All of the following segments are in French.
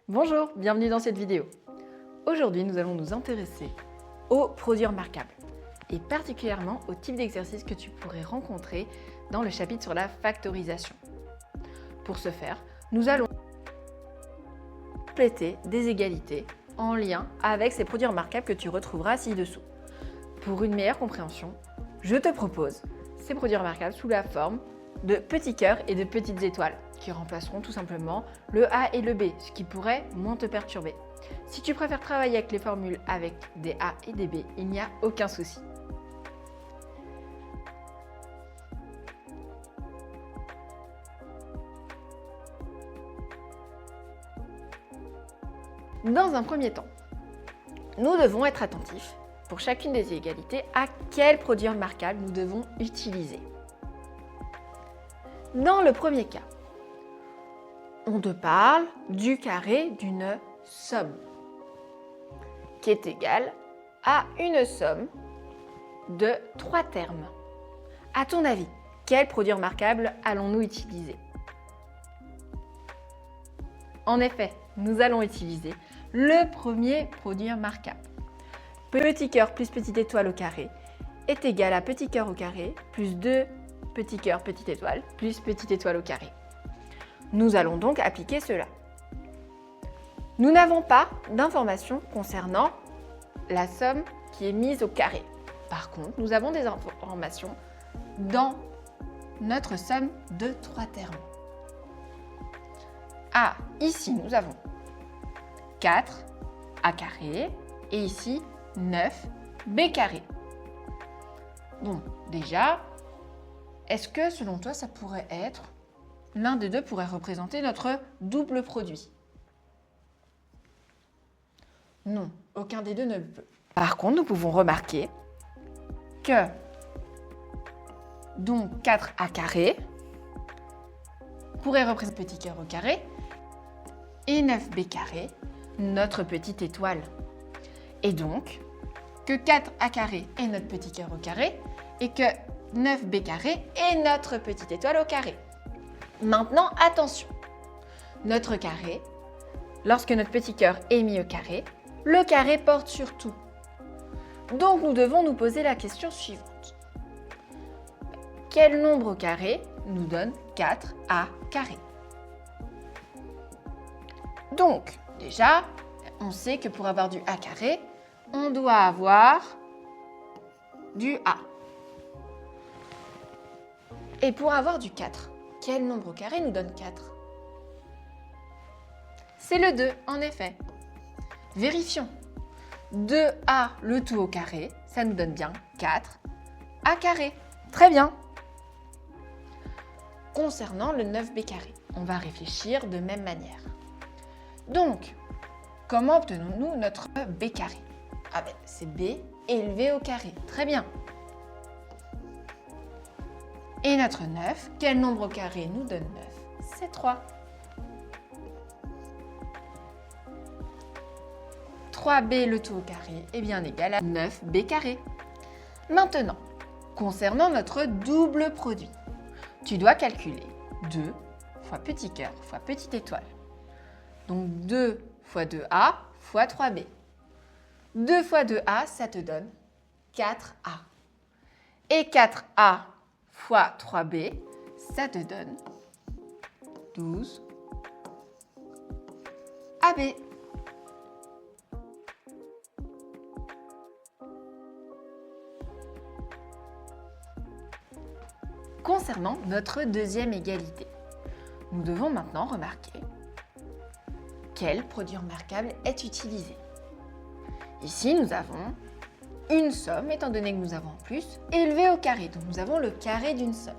Bonjour, bienvenue dans cette vidéo. Aujourd'hui, nous allons nous intéresser aux produits remarquables et particulièrement au type d'exercice que tu pourrais rencontrer dans le chapitre sur la factorisation. Pour ce faire, nous allons compléter des égalités en lien avec ces produits remarquables que tu retrouveras ci-dessous. Pour une meilleure compréhension, je te propose ces produits remarquables sous la forme de petits cœurs et de petites étoiles qui remplaceront tout simplement le A et le B, ce qui pourrait moins te perturber. Si tu préfères travailler avec les formules avec des A et des B, il n'y a aucun souci. Dans un premier temps, nous devons être attentifs pour chacune des égalités à quel produit remarquable nous devons utiliser. Dans le premier cas, on te parle du carré d'une somme qui est égale à une somme de 3 termes. À ton avis, quel produit remarquable allons-nous utiliser? En effet, nous allons utiliser le premier produit remarquable. Petit cœur plus petite étoile au carré est égal à petit cœur au carré plus 2 petit cœur petite étoile plus petite étoile au carré. Nous allons donc appliquer cela. Nous n'avons pas d'informations concernant la somme qui est mise au carré. Par contre, nous avons des informations dans notre somme de 3 termes. Ah, ici nous avons 4 A carré et ici 9 B carré. Bon, déjà, est-ce que selon toi ça pourrait être l'un des deux pourrait représenter notre double produit? Non, aucun des deux ne peut. Par contre, nous pouvons remarquer que donc 4A carré pourrait représenter petit cœur au carré et 9B carré, notre petite étoile. Et donc, que 4A carré est notre petit cœur au carré et que 9B carré est notre petite étoile au carré. Maintenant, attention, notre carré, lorsque notre petit cœur est mis au carré, le carré porte sur tout. Donc, nous devons nous poser la question suivante. Quel nombre au carré nous donne 4A carré? Donc, déjà, on sait que pour avoir du A carré, on doit avoir du A. Et pour avoir du 4, quel nombre au carré nous donne 4? C'est le 2, en effet. Vérifions. 2A le tout au carré, ça nous donne bien 4A carré. Très bien. Concernant le 9B carré, on va réfléchir de même manière. Donc, comment obtenons-nous notre B carré? Ah ben, c'est B élevé au carré. Très bien. Et notre 9, quel nombre au carré nous donne 9? C'est 3. 3b le tout au carré est bien égal à 9b carré. Maintenant, concernant notre double produit, tu dois calculer 2 fois petit cœur fois petite étoile. Donc 2 fois 2a fois 3b. 2 fois 2a, ça te donne 4a. Et 4a fois 3b, ça te donne 12 AB. Concernant notre deuxième égalité, nous devons maintenant remarquer quel produit remarquable est utilisé. Ici, nous avons une somme, étant donné que nous avons en plus, élevée au carré. Donc, nous avons le carré d'une somme.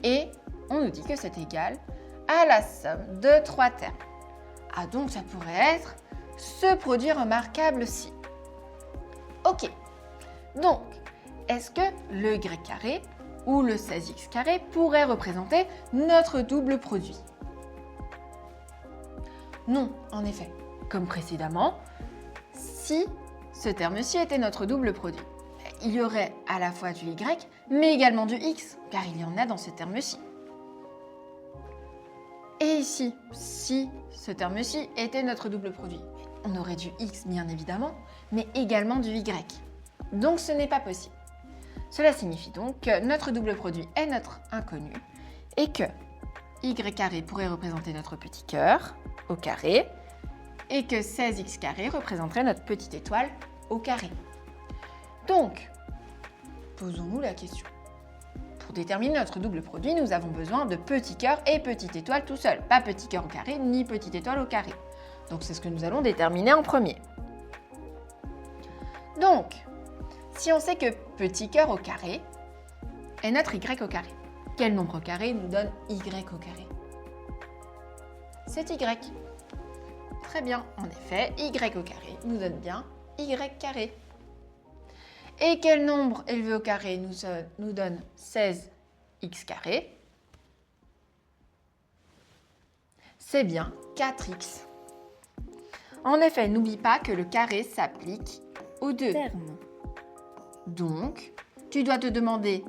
Et on nous dit que c'est égal à la somme de 3 termes. Ah, donc ça pourrait être ce produit remarquable-ci. Ok. Donc, est-ce que le y carré ou le 16x carré pourrait représenter notre double produit? Non, en effet. Comme précédemment, si ce terme-ci était notre double produit, il y aurait à la fois du y, mais également du x, car il y en a dans ce terme-ci. Et ici, si ce terme-ci était notre double produit, on aurait du x bien évidemment, mais également du y. Donc ce n'est pas possible. Cela signifie donc que notre double produit est notre inconnu et que y carré pourrait représenter notre petit cœur au carré et que 16x carré représenterait notre petite étoile au carré. Donc, posons-nous la question. Pour déterminer notre double produit, nous avons besoin de petit cœur et petite étoile tout seul. Pas petit cœur au carré, ni petite étoile au carré. Donc c'est ce que nous allons déterminer en premier. Donc, si on sait que petit cœur au carré est notre y au carré, quel nombre carré nous donne y au carré? C'est y. Très bien, en effet, y au carré nous donne bien y carré. Et quel nombre élevé au carré nous donne 16x carré? C'est bien 4x. En effet, n'oublie pas que le carré s'applique aux deux termes. Donc, tu dois te demander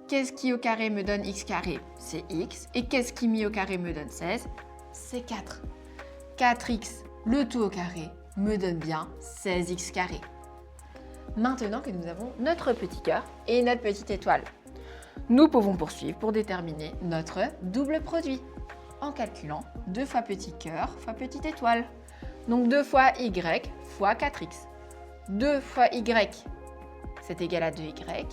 qu'est-ce qui au carré me donne x carré? C'est x. Et qu'est-ce qui mis au carré me donne 16? C'est 4. 4x, le tout au carré, me donne bien 16x carré. Maintenant que nous avons notre petit cœur et notre petite étoile, nous pouvons poursuivre pour déterminer notre double produit en calculant 2 fois petit cœur fois petite étoile. Donc 2 fois y fois 4x. 2 fois y, c'est égal à 2y.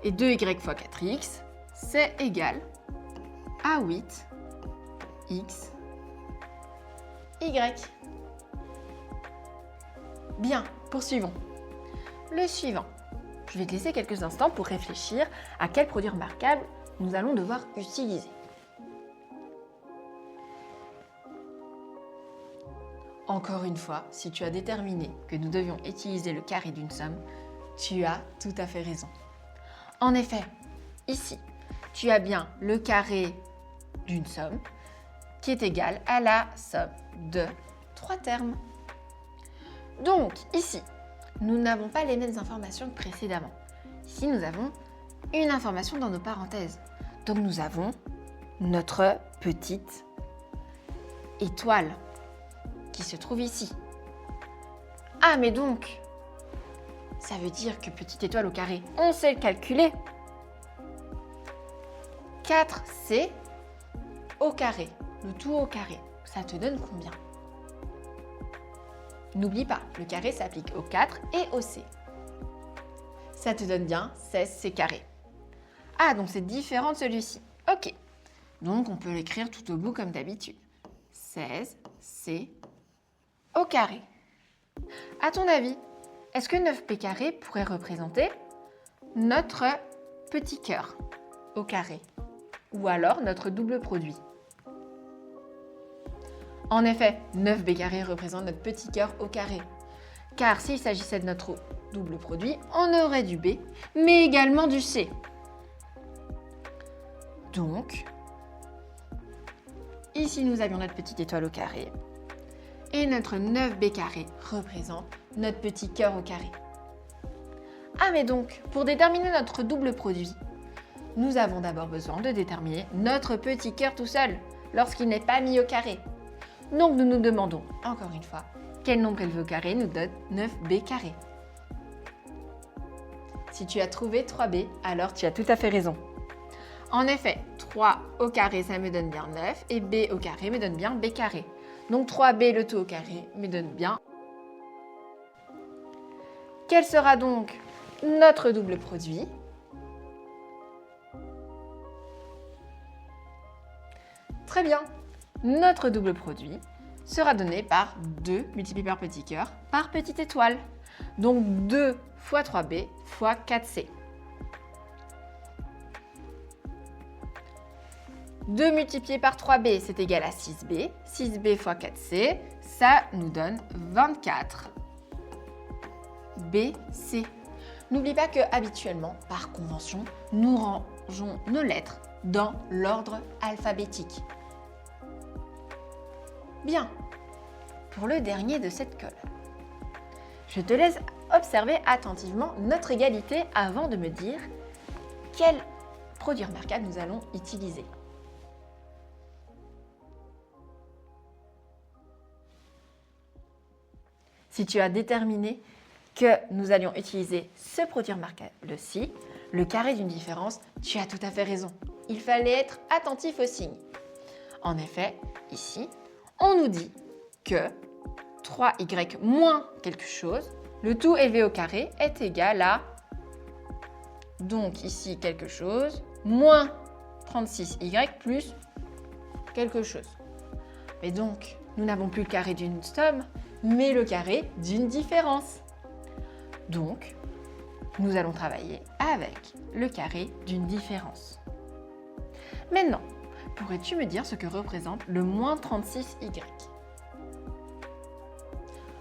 Et 2y fois 4x, c'est égal à 8x y. Bien, poursuivons. Le suivant. Je vais te laisser quelques instants pour réfléchir à quel produit remarquable nous allons devoir utiliser. Encore une fois, si tu as déterminé que nous devions utiliser le carré d'une somme, tu as tout à fait raison. En effet, ici, tu as bien le carré d'une somme qui est égal à la somme de 3 termes. Donc, ici, nous n'avons pas les mêmes informations que précédemment. Ici, nous avons une information dans nos parenthèses. Donc, nous avons notre petite étoile qui se trouve ici. Ah, mais donc, ça veut dire que petite étoile au carré, on sait le calculer. 4c au carré, le tout au carré, ça te donne combien? N'oublie pas, le carré s'applique au 4 et au c. Ça te donne bien 16c carré. Ah, donc c'est différent de celui-ci. Ok, donc on peut l'écrire tout au bout comme d'habitude. 16c au carré. À ton avis, est-ce que 9p carré pourrait représenter notre petit cœur au carré ou alors notre double produit? En effet, 9b carré représente notre petit cœur au carré. Car s'il s'agissait de notre double produit, on aurait du b, mais également du c. Donc, ici nous avions notre petite étoile au carré. Et notre 9b carré représente notre petit cœur au carré. Ah, mais donc, pour déterminer notre double produit, nous avons d'abord besoin de déterminer notre petit cœur tout seul, lorsqu'il n'est pas mis au carré. Donc nous nous demandons, encore une fois, quel nombre élevé au carré nous donne 9b carré. Si tu as trouvé 3b, alors tu as tout à fait raison. En effet, 3 au carré, ça me donne bien 9, et b au carré me donne bien b carré. Donc 3b le tout au carré me donne bien. Quel sera donc notre double produit? Très bien. Notre double produit sera donné par 2 multiplié par petit cœur par petite étoile. Donc 2 fois 3b fois 4c. 2 multiplié par 3b, c'est égal à 6b. 6b fois 4c, ça nous donne 24 bc. N'oublie pas que habituellement, par convention, nous rangeons nos lettres dans l'ordre alphabétique. Bien, pour le dernier de cette colonne, je te laisse observer attentivement notre égalité avant de me dire quel produit remarquable nous allons utiliser. si tu as déterminé que nous allions utiliser ce produit remarquable-ci, le carré d'une différence, tu as tout à fait raison. Il fallait être attentif aux signes. En effet, ici, on nous dit que 3y moins quelque chose, le tout élevé au carré est égal à, donc ici quelque chose, moins 36y plus quelque chose. Mais donc, nous n'avons plus le carré d'une somme, mais le carré d'une différence. Donc, nous allons travailler avec le carré d'une différence. Maintenant, pourrais-tu me dire ce que représente le moins 36y?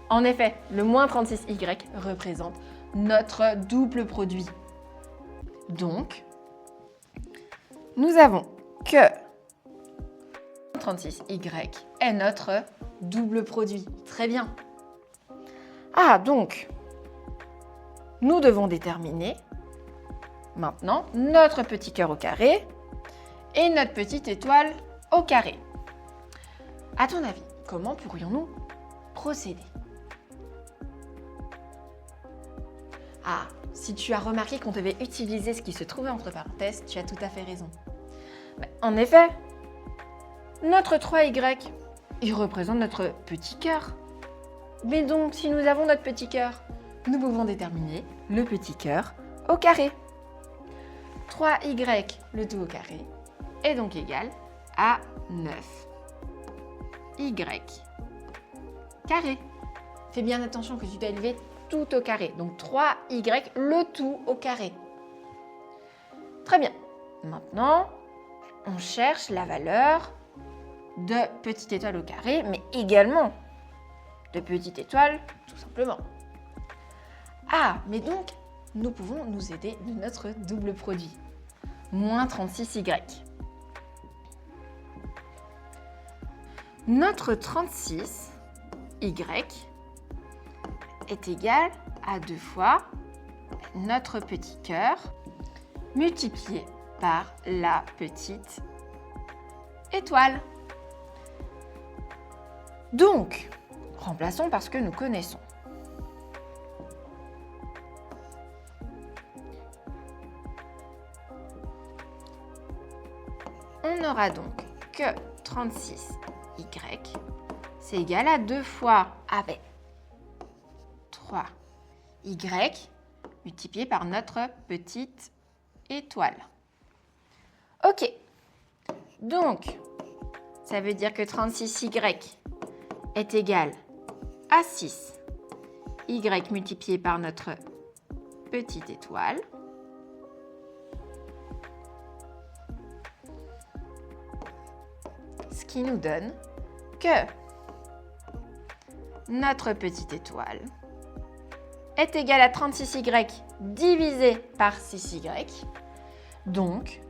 En effet, le moins 36y représente notre double produit. Donc, nous avons que 36y est notre double produit. Très bien. Ah, donc, nous devons déterminer maintenant notre petit cœur au carré et notre petite étoile au carré. À ton avis, comment pourrions-nous procéder? Ah, si tu as remarqué qu'on devait utiliser ce qui se trouvait entre parenthèses, tu as tout à fait raison. Mais en effet, notre 3y, il représente notre petit cœur. Mais donc, si nous avons notre petit cœur, nous pouvons déterminer le petit cœur au carré. 3y, le tout au carré, est donc égal à 9y carré. Fais bien attention que tu dois élever tout au carré. Donc 3y, le tout au carré. Très bien. Maintenant, on cherche la valeur de petite étoile au carré, mais également de petite étoile, tout simplement. Ah, mais donc, nous pouvons nous aider de notre double produit. Moins 36y. Notre 36y est égal à 2 fois notre petit cœur multiplié par la petite étoile. Donc, remplaçons par ce que nous connaissons. On aura donc que 36y, c'est égal à 2 fois avec 3y multiplié par notre petite étoile. Ok, donc ça veut dire que 36y est égal à 6y multiplié par notre petite étoile. Ce qui nous donne que notre petite étoile est égale à 36y divisé par 6y, donc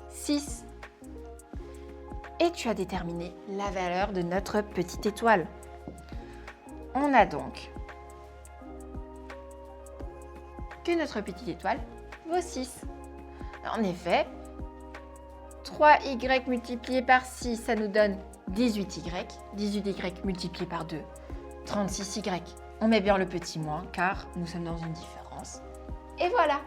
6. Et tu as déterminé la valeur de notre petite étoile. On a donc que notre petite étoile vaut 6. En effet, 3y multiplié par 6, ça nous donne 18y. 18y multiplié par 2, 36y. On met bien le petit moins car nous sommes dans une différence. Et voilà.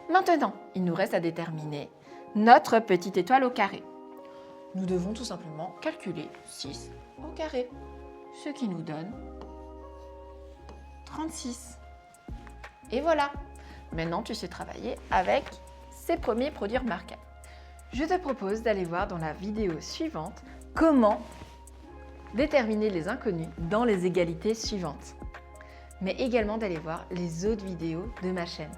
Maintenant, il nous reste à déterminer notre petite étoile au carré. Nous devons tout simplement calculer 6 au carré, ce qui nous donne 36. Et voilà. Maintenant, tu sais travailler avec ces premiers produits remarquables. Je te propose d'aller voir dans la vidéo suivante comment déterminer les inconnus dans les égalités suivantes, mais également d'aller voir les autres vidéos de ma chaîne.